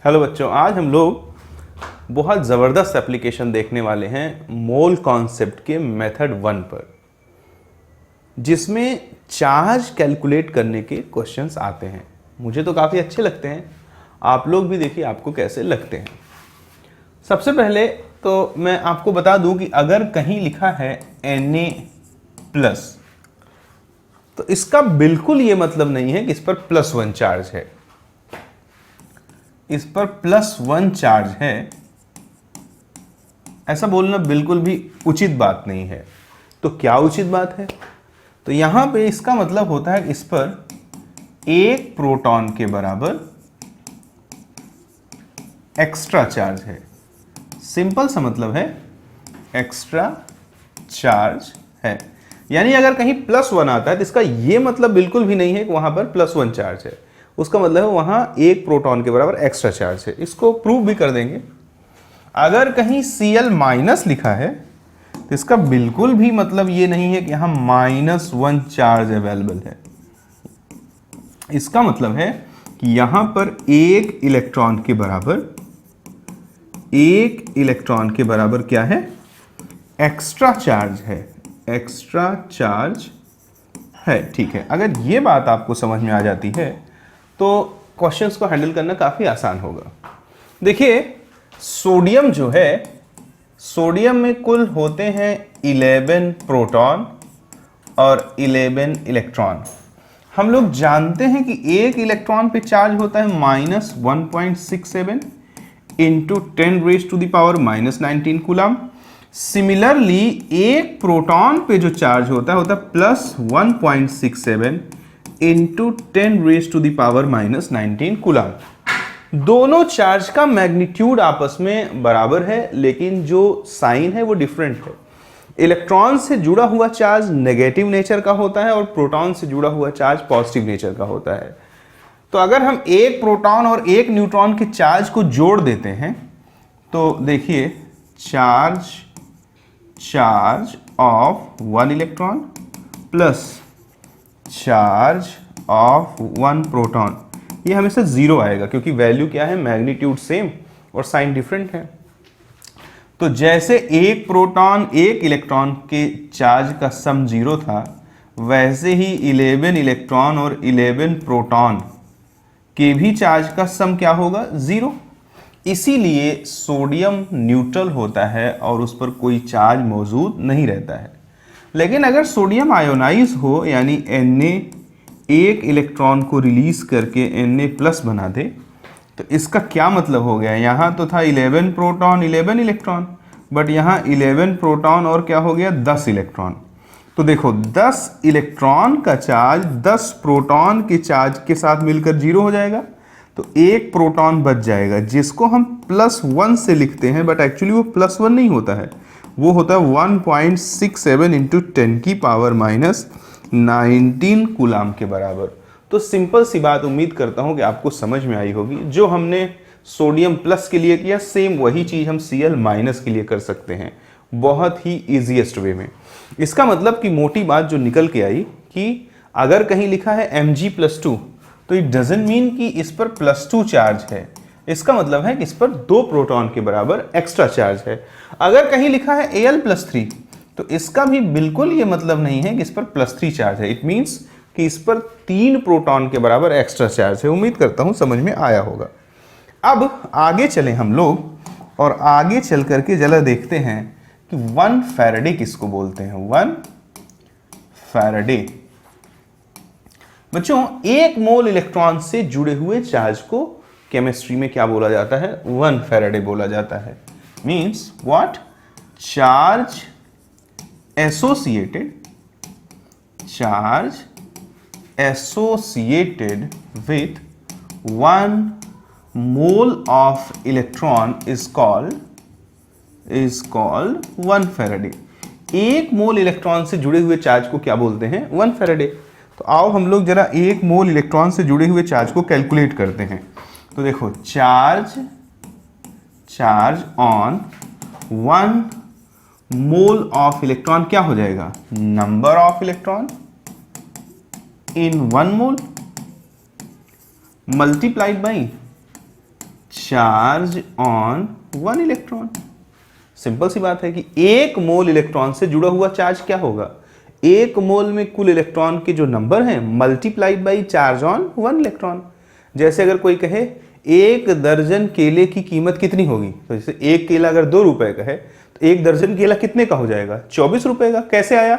Hello बच्चों, आज हम लोग बहुत ज़बरदस्त एप्लीकेशन देखने वाले हैं मोल कॉन्सेप्ट के मेथड 1 पर, जिसमें चार्ज कैलकुलेट करने के क्वेश्चंस आते हैं। मुझे तो काफ़ी अच्छे लगते हैं, आप लोग भी देखिए आपको कैसे लगते हैं। सबसे पहले तो मैं आपको बता दूं कि अगर कहीं लिखा है Na+, तो इसका बिल्कुल ये मतलब नहीं है कि इस पर +1 चार्ज है। इस पर +1 चार्ज है ऐसा बोलना बिल्कुल भी उचित बात नहीं है। तो क्या उचित बात है? तो यहां पे इसका मतलब होता है इस पर एक प्रोटॉन के बराबर एक्स्ट्रा चार्ज है। सिंपल सा मतलब है एक्स्ट्रा चार्ज है। यानी अगर कहीं +1 आता है तो इसका यह मतलब बिल्कुल भी नहीं है कि वहां पर +1 चार्ज है। उसका मतलब है वहां एक प्रोटॉन के बराबर एक्स्ट्रा चार्ज है। इसको प्रूव भी कर देंगे। अगर कहीं Cl- लिखा है तो इसका बिल्कुल भी मतलब ये नहीं है कि यहां -1 चार्ज अवेलेबल है। इसका मतलब है कि यहां पर एक इलेक्ट्रॉन के बराबर क्या है? एक्स्ट्रा चार्ज है। एक्स्ट्रा चार्ज है। ठीक है, अगर ये बात आपको समझ में आ जाती है तो क्वेश्चंस को हैंडल करना काफ़ी आसान होगा। देखिए, सोडियम जो है, सोडियम में कुल होते हैं 11 प्रोटॉन और 11 इलेक्ट्रॉन। हम लोग जानते हैं कि एक इलेक्ट्रॉन पे चार्ज होता है -1.67 इंटू 10⁻⁻19 कूलम। सिमिलरली एक प्रोटॉन पे जो चार्ज होता है +1.67 इंटू 10⁻⁻19 कूलम। दोनों चार्ज का मैग्नीट्यूड आपस में बराबर है, लेकिन जो साइन है वो डिफरेंट है। इलेक्ट्रॉन से जुड़ा हुआ चार्ज नेगेटिव नेचर का होता है और प्रोटॉन से जुड़ा हुआ चार्ज पॉजिटिव नेचर का होता है। तो अगर हम एक प्रोटॉन और एक न्यूट्रॉन के चार्ज को जोड़ देते हैं तो देखिए, charge of 1 electron plus charge of 1 proton, ये हमेशा 0 आएगा क्योंकि वैल्यू क्या है? मैग्नीट्यूड सेम और साइन डिफरेंट है। तो जैसे एक प्रोटॉन एक इलेक्ट्रॉन के चार्ज का सम 0 था, वैसे ही 11 इलेक्ट्रॉन और 11 प्रोटॉन के भी चार्ज का सम क्या होगा? 0। इसीलिए सोडियम न्यूट्रल होता है और उस पर कोई चार्ज मौजूद नहीं रहता है। लेकिन अगर सोडियम आयोनाइज हो, यानी Na एक इलेक्ट्रॉन को रिलीज करके Na+ बना दे, तो इसका क्या मतलब हो गया? यहाँ तो था 11 प्रोटॉन 11 इलेक्ट्रॉन, बट यहाँ 11 प्रोटॉन और क्या हो गया? 10 इलेक्ट्रॉन। तो देखो, 10 इलेक्ट्रॉन का चार्ज 10 प्रोटॉन के चार्ज के साथ मिलकर 0 हो जाएगा। तो एक प्रोटॉन बच जाएगा, जिसको हम +1 से लिखते हैं, बट एक्चुअली वो +1 नहीं होता है, वो होता है 1.67 इंटू 10⁻⁻19 कूलाम के बराबर। तो सिंपल सी बात, उम्मीद करता हूं कि आपको समझ में आई होगी। जो हमने सोडियम प्लस के लिए किया, सेम वही चीज हम Cl- के लिए कर सकते हैं, बहुत ही इजीएस्ट वे में। इसका मतलब कि मोटी बात जो निकल के आई कि अगर कहीं लिखा है Mg+2, तो इट डजंट मीन कि इस पर +2 चार्ज है। इसका मतलब है कि इस पर 2 प्रोटॉन के बराबर एक्स्ट्रा चार्ज है। अगर कहीं लिखा है Al+3, तो इसका भी बिल्कुल ये मतलब नहीं है कि इस पर +3 चार्ज है। इट मीन्स कि इस पर 3 प्रोटॉन के बराबर एक्स्ट्रा चार्ज है। उम्मीद करता हूं समझ में आया होगा। अब आगे चलें हम लोग, और आगे चल करके जरा देखते हैं कि 1 फैराडे किसको बोलते हैं। 1 फैराडे बच्चों, 1 मोल इलेक्ट्रॉन से जुड़े हुए चार्ज को केमिस्ट्री में क्या बोला जाता है? 1 फैराडे बोला जाता है। Means what? Charge associated with 1 mole of electron is called 1 Faraday. 1 mole electron से जुड़े हुए चार्ज को क्या बोलते हैं? 1 फैराडे। तो आओ हम लोग जरा 1 मोल इलेक्ट्रॉन से जुड़े हुए चार्ज को कैलकुलेट करते हैं। तो देखो, charge on 1 mole of electron क्या हो जाएगा? Number of electron in 1 mole multiplied by charge on 1 electron. Simple सी बात है कि 1 मोल इलेक्ट्रॉन से जुड़ा हुआ चार्ज क्या होगा, 1 मोल में कुल इलेक्ट्रॉन के जो नंबर हैं multiplied by charge on 1 electron. जैसे अगर कोई कहे 1 दर्जन केले की कीमत कितनी होगी, तो जैसे एक केला अगर 2 रुपए का है तो 1 दर्जन केला कितने का हो जाएगा, 24 रुपए का। कैसे आया?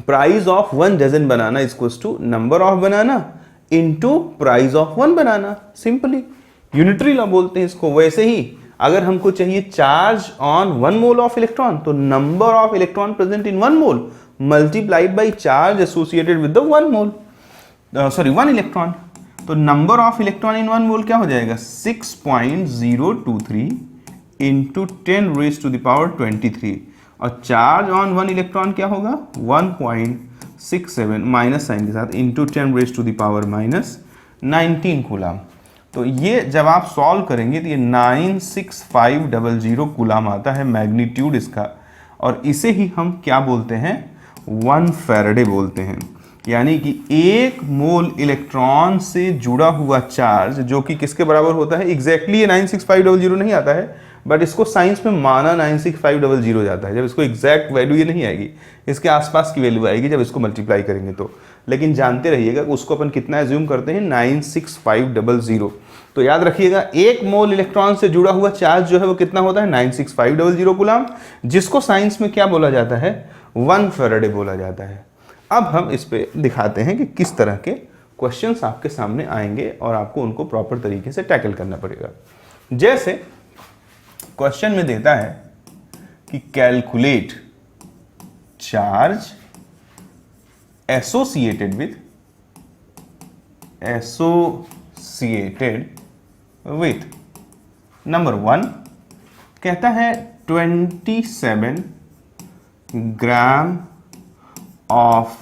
Price of 1 dozen banana equals to number of banana into price of 1 banana. Simply unitary law बोलते हैं इसको। वैसे ही अगर हमको चाहिए charge on 1 mole of electron, तो number of electron present in 1 mole multiplied by charge associated with the 1 electron. तो number of electron in 1 mole क्या हो जाएगा, 6.023 into 10 raise to the power 23। और चार्ज ऑन 1 इलेक्ट्रॉन क्या होगा, 1.67 minus sign के साथ into 10 raise to the power -19 coulomb. तो ये जब आप सॉल्व करेंगे तो ये 96500 कूलाम आता है मैग्नीट्यूड इसका। और इसे ही हम क्या बोलते हैं, 1 फैराडे बोलते हैं। यानी कि 1 मोल इलेक्ट्रॉन से जुड़ा हुआ चार्ज जो कि किसके बराबर होता है, एग्जैक्टली ये 96500 नहीं आता है, बट इसको साइंस में माना 96500 जाता है। जब इसको एग्जैक्ट वैल्यू ये नहीं आएगी, इसके आसपास की वैल्यू आएगी जब इसको मल्टीप्लाई करेंगे तो। लेकिन जानते रहिएगा उसको अपन कितना एज्यूम करते हैं, 96500। तो याद रखिएगा 1 मोल इलेक्ट्रॉन से जुड़ा हुआ चार्ज जो है वो कितना होता है, 96500 कूलाम, जिसको साइंस में क्या बोला जाता है, 1 फैराडे बोला जाता है। अब हम इस पे दिखाते हैं कि किस तरह के क्वेश्चंस आपके सामने आएंगे और आपको उनको प्रॉपर तरीके से टैकल करना पड़ेगा। जैसे क्वेश्चन में देता है कि calculate charge associated with number 1 कहता है 27 gram of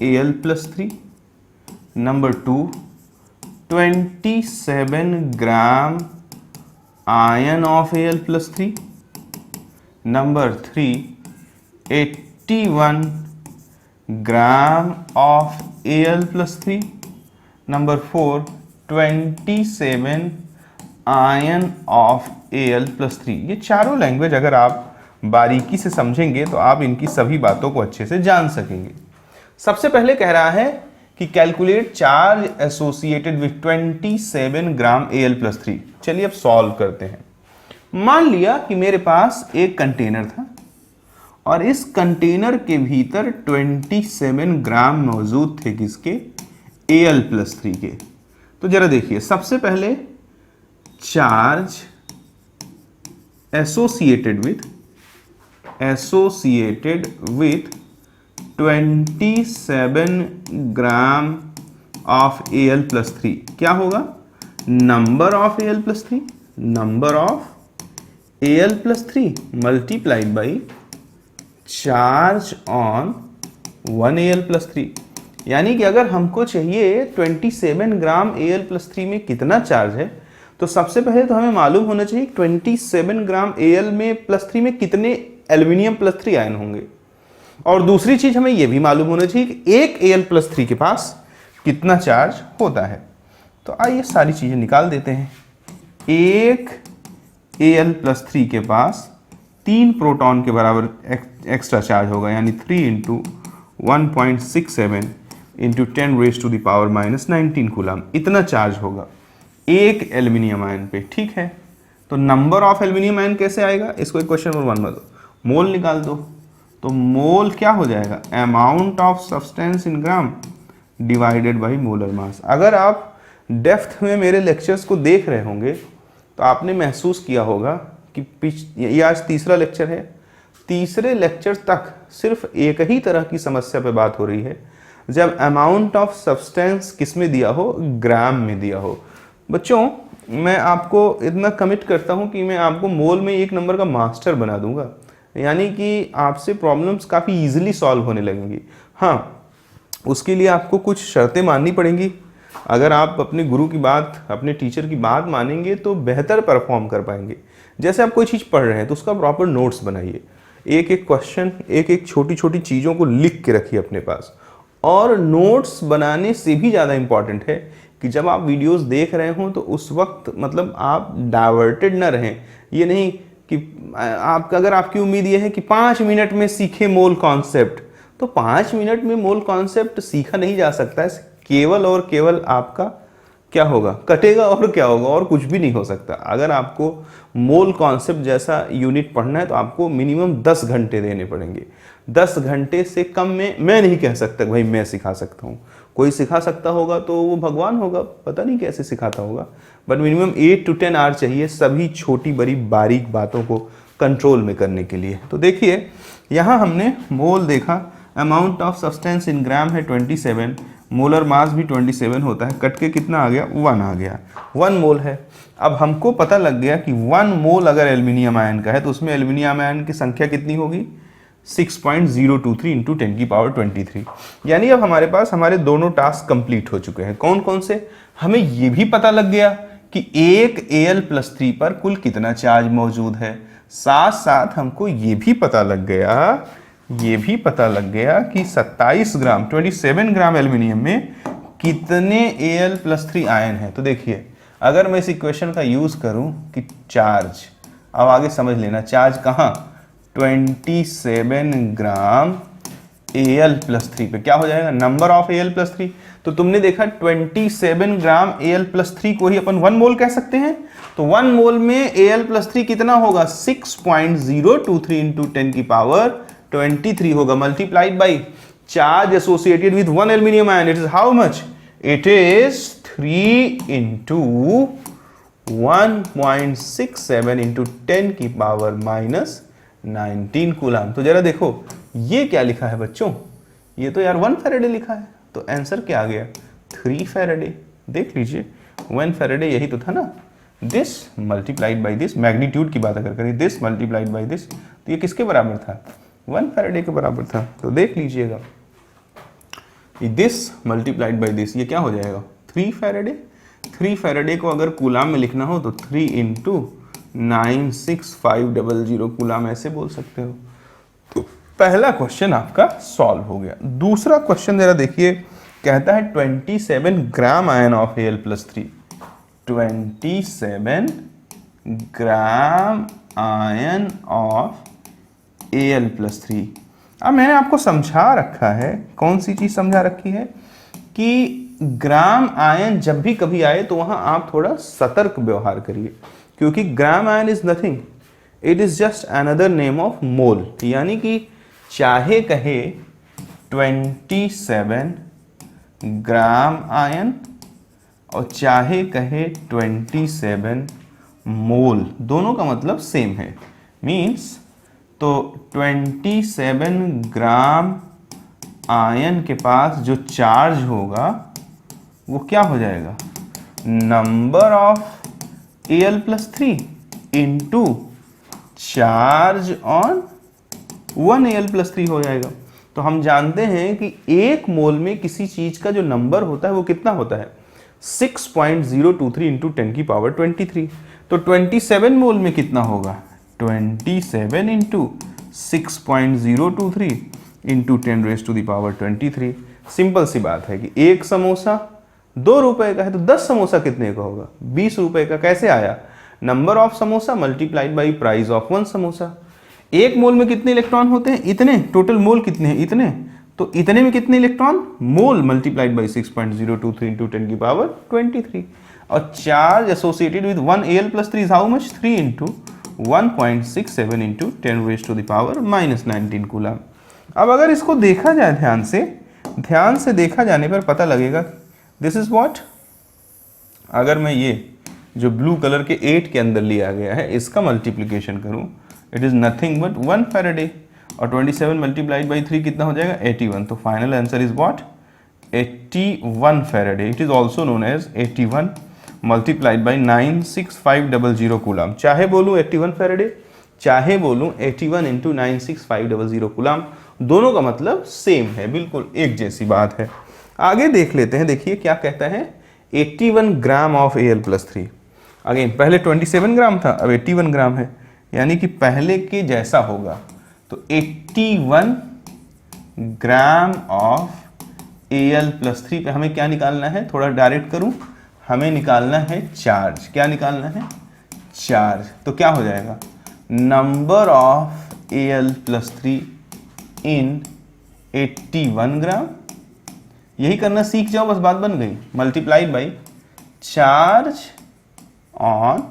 Al+3। Number 2 27 gram ion of Al+3। Number 3 81 gram of Al+3। Number 4 27 ion of Al+3। ये चारों लैंग्वेज अगर आप बारीकी से समझेंगे तो आप इनकी सभी बातों को अच्छे से जान सकेंगे। सबसे पहले कह रहा है कि calculate charge associated with 27 gram Al+3। चलिए अब सॉल्व करते हैं। मान लिया कि मेरे पास एक कंटेनर था और इस कंटेनर के भीतर 27 ग्राम मौजूद थे किसके, Al+3 के। तो जरा देखिए, सबसे पहले charge associated with 27 gram of Al+3 क्या होगा, number of Al+3 multiplied by charge on 1 Al+3। यानी कि अगर हमको चाहिए 27 ग्राम Al+3 में कितना चार्ज है, तो सबसे पहले तो हमें मालूम होना चाहिए 27 ग्राम Al में +3 में कितने एल्यूमिनियम +3 आयन होंगे। और दूसरी चीज हमें यह भी मालूम होना चाहिए कि एक Al+3 के पास कितना चार्ज होता है। तो आइए सारी चीजें निकाल देते हैं। एक Al+3 के पास 3 प्रोटॉन के बराबर एक्स्ट्रा चार्ज होगा, यानी 3 × 1.67 × 10 raise to the power -19 coulomb, इतना चार्ज होगा एक एल्यूमिनियम आयन पे। ठीक है, तो नंबर ऑफ एल्यूमिनियम आयन कैसे आएगा, इसको क्वेश्चन नंबर 1 में दो, मोल निकाल दो। तो मोल क्या हो जाएगा, amount of substance in gram divided by molar mass. अगर आप डेप्थ में मेरे लेक्चर्स को देख रहे होंगे तो आपने महसूस किया होगा कि ये आज तीसरा लेक्चर है, तीसरे लेक्चर तक सिर्फ एक ही तरह की समस्या पे बात हो रही है, जब अमाउंट ऑफ सब्सटेंस किस में दिया हो, ग्राम में दिया हो। बच्चों मैं आपको इतना कमिट करता हूं कि मैं आपको मोल में 1 नंबर का मास्टर बना दूंगा, यानी कि आपसे प्रॉब्लम्स काफ़ी इजीली सॉल्व होने लगेंगी। हाँ, उसके लिए आपको कुछ शर्तें माननी पड़ेंगी। अगर आप अपने गुरु की बात, अपने टीचर की बात मानेंगे तो बेहतर परफॉर्म कर पाएंगे। जैसे आप कोई चीज़ पढ़ रहे हैं तो उसका प्रॉपर नोट्स बनाइए, एक एक क्वेश्चन, एक एक छोटी छोटी चीज़ों को लिख के रखिए अपने पास। और नोट्स बनाने से भी ज़्यादा इम्पॉर्टेंट है कि कि जब आप वीडियोस देख रहे हो तो उस वक्त मतलब आप डाइवर्टेड ना रहें। ये नहीं कि आपका, अगर आपकी उम्मीद ये है कि 5 मिनट में सीखे मोल कॉन्सेप्ट, तो 5 मिनट में मोल कॉन्सेप्ट सीखा नहीं जा सकता है। केवल और केवल आपका क्या होगा, कटेगा और क्या होगा, और कुछ भी नहीं हो सकता। अगर आपको मोल कॉन्सेप्ट जैसा यूनिट पढ़ना है तो आपको मिनिमम 10 घंटे देने पड़ेंगे। 10 घंटे से कम में मैं नहीं कह सकता भाई मैं सिखा सकता हूँ। कोई सिखा सकता होगा तो वो भगवान होगा, पता नहीं कैसे सिखाता होगा, बट मिनिमम 8 to 10 आवर चाहिए सभी छोटी बड़ी बारीक बातों को कंट्रोल में करने के लिए। तो देखिए यहाँ हमने मोल देखा, अमाउंट ऑफ सब्सटेंस इन ग्राम है 27, मोलर मास भी 27 होता है, कट के कितना आ गया 1 आ गया, 1 मोल है। अब हमको पता लग गया कि 1 मोल अगर एल्युमिनियम आयन का है तो उसमें एल्युमिनियम आयन की संख्या कितनी होगी 6.023 इंटू 10 की पावर 23। यानी अब हमारे पास हमारे दोनों टास्क कंप्लीट हो चुके हैं। कौन कौन से, हमें ये भी पता लग गया कि एक Al+3 पर कुल कितना चार्ज मौजूद है, साथ साथ हमको ये भी पता लग गया कि 27 ग्राम एल्युमिनियम में कितने Al+3 आयन है। तो देखिए अगर मैं इस इक्वेशन का यूज करूं कि चार्ज, अब आगे समझ लेना चार्ज कहाँ 27 ग्राम Al+3 पे क्या हो जाएगा, नंबर ऑफ Al+3। तो तुमने देखा 27 ग्राम Al+3 को ही अपन 1 मोल कह सकते हैं। तो 1 मोल में Al+3 कितना होगा 6.023 इंटू 10 की पावर 23 होगा, multiplied by charge associated with 1 aluminium ion, it is how much, it is 3 into 1.67 into 10 की पावर -19 कूलम। तो जरा देखो ये क्या लिखा है बच्चों, ये तो यार 1 फैराडे लिखा है, तो आंसर क्या आ गया 3 फैराडे। देख लीजिए 1 फैराडे यही तो था ना, this multiplied by this, magnitude की बात अगर करें दिस मल्टीप्लाइड बाई दिस, तो ये किसके बराबर था 1 फैराडे के बराबर था। तो देख लीजिएगा दिस मल्टीप्लाइड बाई दिस, ये क्या हो जाएगा 3 फैराडे। 3 फैराडे को अगर कूलाम में लिखना हो तो 3 इंटू 96500 कूलाम ऐसे बोल सकते हो। तो पहला क्वेश्चन आपका सॉल्व हो गया। दूसरा क्वेश्चन जरा देखिए, कहता है 27 gram ion of Al+3, 27 gram ion of Al+3। अब मैंने आपको समझा रखा है, कौन सी चीज समझा रखी है कि ग्राम आयन जब भी कभी आए तो वहां आप थोड़ा सतर्क व्यवहार करिए, क्योंकि gram ion is nothing, it is just another name of mole. यानी कि चाहे कहे 27 ग्राम आयन और चाहे कहे 27 मोल, दोनों का मतलब सेम है। मीन्स तो 27 ग्राम आयन के पास जो चार्ज होगा वो क्या हो जाएगा, number of Al+3 into charge on 1 Al+3 हो जाएगा। तो हम जानते हैं कि एक मोल में किसी चीज का जो नंबर होता है वो कितना होता है 6.023 इंटू 10 की पावर 23। तो 27 मोल में कितना होगा 27 into 6.023 into 10 raise to the power 23। Simple सी बात है कि एक समोसा 2 रुपए का है तो 10 समोसा कितने का होगा 20 रुपए का। कैसे आया, number of samosa multiplied by price of 1 samosa. एक मोल में कितने इलेक्ट्रॉन होते हैं, इतने, टोटल मोल कितने हैं इतने, तो इतने में कितने electron, mole multiplied by 6.023 into 10 की पावर 23। और charge associated with 1 Al+3 is how much 3 into 1.67 into 10 raise to the power -19 coulomb. अब अगर इसको देखा जाए ध्यान से देखा जाने पर पता लगेगा दिस इज व्हाट, अगर मैं ये जो ब्लू कलर के 8 के अंदर लिया गया है इसका मल्टीप्लिकेशन करूं, it is nothing but 1 Faraday, और 27 मल्टीप्लाइड बाई 3 कितना हो जाएगा 81। तो final answer is what 81 faraday. It is also known as 81 multiplied by 96500 coulomb. चाहे बोलूं 81 फैराडे, चाहे बोलूं 81 इंटू 96500 कूलम, दोनों का मतलब सेम है, बिल्कुल एक जैसी बात है। आगे देख लेते हैं, देखिए क्या कहता है 81 ग्राम ऑफ Al+3। अगेन पहले 27 ग्राम था, अब 81 ग्राम है, यानी कि पहले के जैसा होगा। तो 81 ग्राम ऑफ Al+3 पे हमें क्या निकालना है, थोड़ा डायरेक्ट करूं हमें निकालना है चार्ज। क्या निकालना है? चार्ज। तो क्या हो जाएगा? नंबर ऑफ Al+3 इन 81 ग्राम। यही करना सीख जाओ, बस बात बन गई। Multiplied by charge on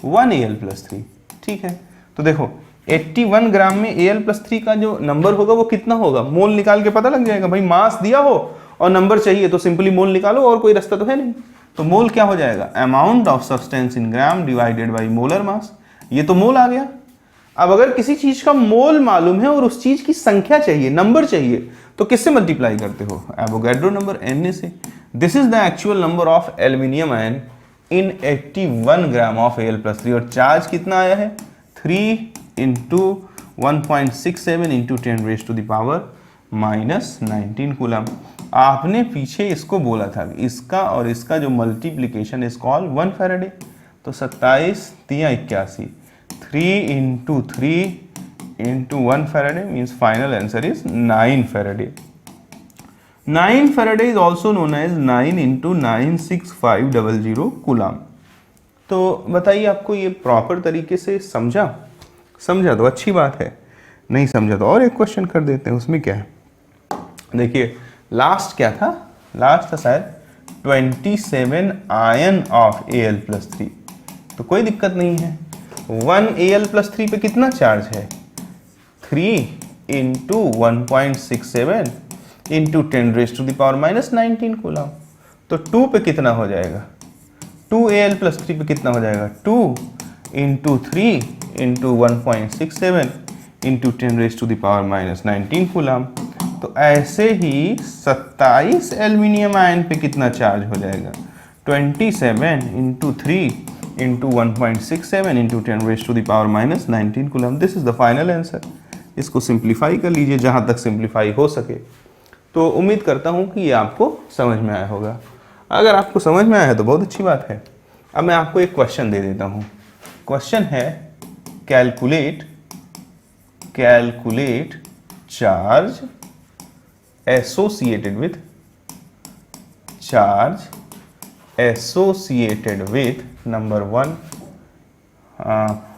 1 Al+3। ठीक है, तो देखो 81 ग्राम में Al+3 का जो नंबर होगा वो कितना होगा? मोल निकाल के पता लग जाएगा भाई। मास दिया हो और नंबर चाहिए तो सिंपली मोल निकालो, और कोई रास्ता तो है नहीं। तो मोल क्या हो जाएगा? Amount of substance in gram divided by molar mass. ये तो मोल आ गया। अब अगर किसी चीज का मोल मालूम है और उस चीज की संख्या चाहिए, नंबर चाहिए, तो किससे मल्टीप्लाई करते हो? एवोगैड्रो नंबर Na से। This is the actual number of aluminium ion in 81 gram of Al+3। और चार्ज कितना आया है? 3 इंटू 1.67 इंटू 10⁻⁻19 कूलम। आपने पीछे इसको बोला था, इसका और इसका जो मल्टीप्लीकेशन इज कॉल्ड 1 फैराडे। तो 27 तिया 81, 3 into 3 into 1 faraday means final answer is 9 faraday. 9 faraday is also known as 9 into 96500 coulomb. तो बताइए, आपको ये प्रॉपर तरीके से समझा? समझा तो अच्छी बात है, नहीं समझा तो और एक क्वेश्चन कर देते हैं। उसमें क्या है? देखिए लास्ट क्या था? लास्ट था शायद 27 आयन ऑफ Al+3। तो कोई दिक्कत नहीं है। 1 Al+3 पे कितना चार्ज है? 3 इंटू 1.67 इंटू 10⁻⁻19 कूलम। तो 2 पे कितना हो जाएगा? 2 Al+3 पे कितना हो जाएगा? 2 इंटू 3 इंटू 1.67 इंटू 10⁻⁻19 कूलम। तो ऐसे ही 27 एल्यूमिनियम आयन पे कितना चार्ज हो जाएगा? 27 into 3 into 1.67 into 10⁻⁻19 coulomb. This is the final answer. इसको सिंप्लीफाई कर लीजिए जहाँ तक सिंप्लीफाई हो सके। तो उम्मीद करता हूँ कि ये आपको समझ में आया होगा। अगर आपको समझ में आया है तो बहुत अच्छी बात है। अब मैं आपको एक क्वेश्चन दे देता हूँ। क्वेश्चन है calculate charge associated with number 1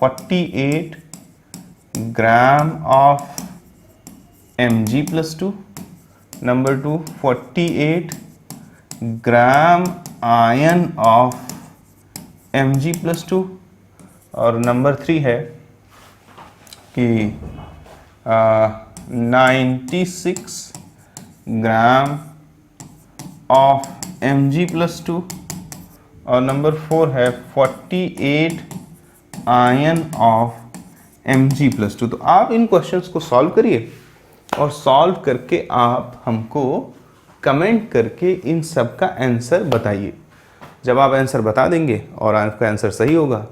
48 gram of Mg+2, number 2 48 gram ion of Mg+2, और नंबर 3 है कि 96 ग्राम ऑफ Mg+2, और नंबर 4 है 48 आयन ऑफ Mg+2। तो आप इन क्वेश्चंस को सॉल्व करिए और सॉल्व करके आप हमको कमेंट करके इन सब का आंसर बताइए। जब आप आंसर बता देंगे और आपका आंसर सही होगा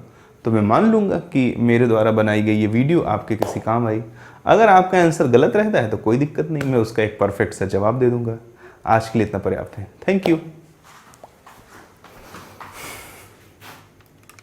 तो मैं मान लूँगा कि मेरे द्वारा बनाई गई ये वीडियो आपके किसी काम आई। अगर आपका आंसर गलत रहता है तो कोई दिक्कत नहीं, मैं उसका एक परफेक्ट सा जवाब दे दूंगा। आज के लिए इतना पर्याप्त है। Thank you.